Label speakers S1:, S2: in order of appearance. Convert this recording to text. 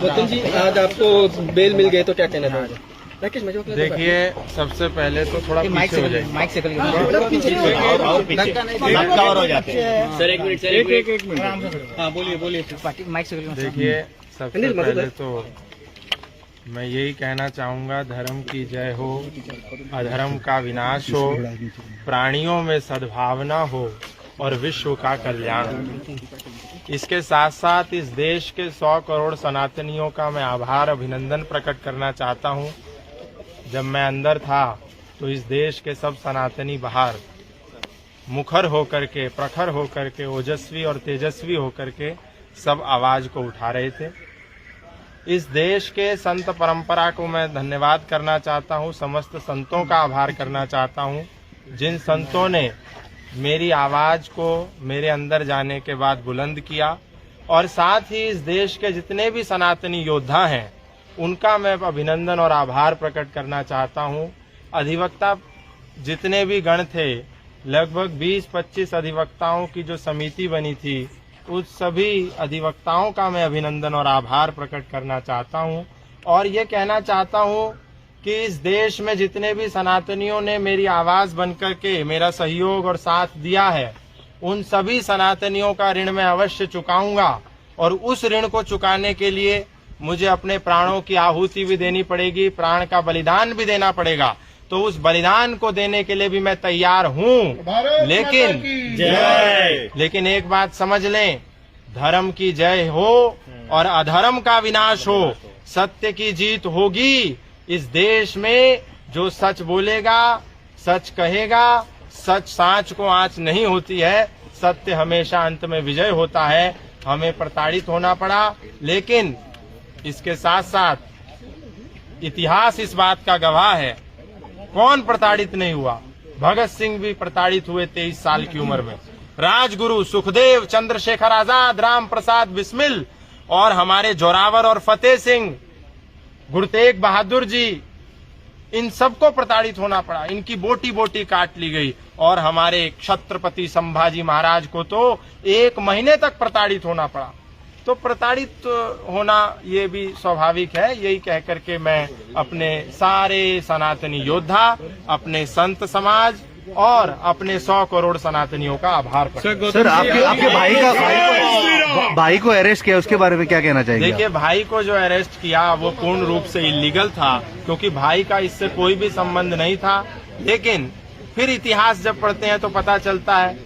S1: गौतम जी आज आपको बेल मिल गए तो क्या कहना चाहोगे?
S2: देखिए, सबसे पहले तो थोड़ा पीछे हो जाए।
S3: माइक से
S1: और हो जाते हैं सर। एक मिनट हाँ बोलिए।
S3: माइक से
S2: देखिए, सबसे पहले तो मैं यही कहना चाहूँगा, धर्म की जय हो, अधर्म का विनाश हो, प्राणियों में सद्भावना हो और विश्व का कल्याण हो। इसके साथ साथ इस देश के 100 करोड़ सनातनियों का मैं आभार अभिनंदन प्रकट करना चाहता हूँ। जब मैं अंदर था तो इस देश के सब सनातनी बाहर मुखर होकर के, प्रखर होकर के, ओजस्वी और तेजस्वी होकर के सब आवाज को उठा रहे थे। इस देश के संत परंपरा को मैं धन्यवाद करना चाहता हूँ, समस्त संतों का आभार करना चाहता हूँ, जिन संतों ने मेरी आवाज को मेरे अंदर जाने के बाद बुलंद किया। और साथ ही इस देश के जितने भी सनातनी योद्धा हैं उनका मैं अभिनंदन और आभार प्रकट करना चाहता हूँ। अधिवक्ता जितने भी गण थे, लगभग 20-25 अधिवक्ताओं की जो समिति बनी थी, उस सभी अधिवक्ताओं का मैं अभिनंदन और आभार प्रकट करना चाहता हूं। और ये कहना चाहता हूं कि इस देश में जितने भी सनातनियों ने मेरी आवाज बनकर के मेरा सहयोग और साथ दिया है, उन सभी सनातनियों का ऋण मैं अवश्य चुकाऊंगा। और उस ऋण को चुकाने के लिए मुझे अपने प्राणों की आहुति भी देनी पड़ेगी, प्राण का बलिदान भी देना पड़ेगा। तो उस बलिदान को देने के लिए भी मैं तैयार हूँ। लेकिन एक बात समझ लें, धर्म की जय हो और अधर्म का विनाश हो, सत्य की जीत होगी। इस देश में जो सच बोलेगा, सच कहेगा, सच सांच को आंच नहीं होती है, सत्य हमेशा अंत में विजय होता है। हमें प्रताड़ित होना पड़ा, लेकिन इसके साथ साथ इतिहास इस बात का गवाह है, कौन प्रताड़ित नहीं हुआ। भगत सिंह भी प्रताड़ित हुए 23 साल की उम्र में, राजगुरु सुखदेव, चंद्रशेखर आजाद, राम प्रसाद बिस्मिल और हमारे जोरावर और फतेह सिंह, गुरु तेग बहादुर जी, इन सबको प्रताड़ित होना पड़ा, इनकी बोटी बोटी काट ली गई। और हमारे छत्रपति संभाजी महाराज को तो 1 महीने तक प्रताड़ित होना पड़ा। तो प्रताड़ित होना ये भी स्वाभाविक है। यही कह करके मैं अपने सारे सनातनी योद्धा, अपने संत समाज और अपने 100 करोड़ सनातनियों का आभार प्रकट।
S4: सर, आपके भाई को अरेस्ट किया, उसके बारे में क्या कहना चाहिए?
S2: देखिए, भाई को जो अरेस्ट किया वो पूर्ण रूप से इलीगल था, क्योंकि भाई का इससे कोई भी संबंध नहीं था। लेकिन फिर इतिहास जब पढ़ते हैं तो पता चलता है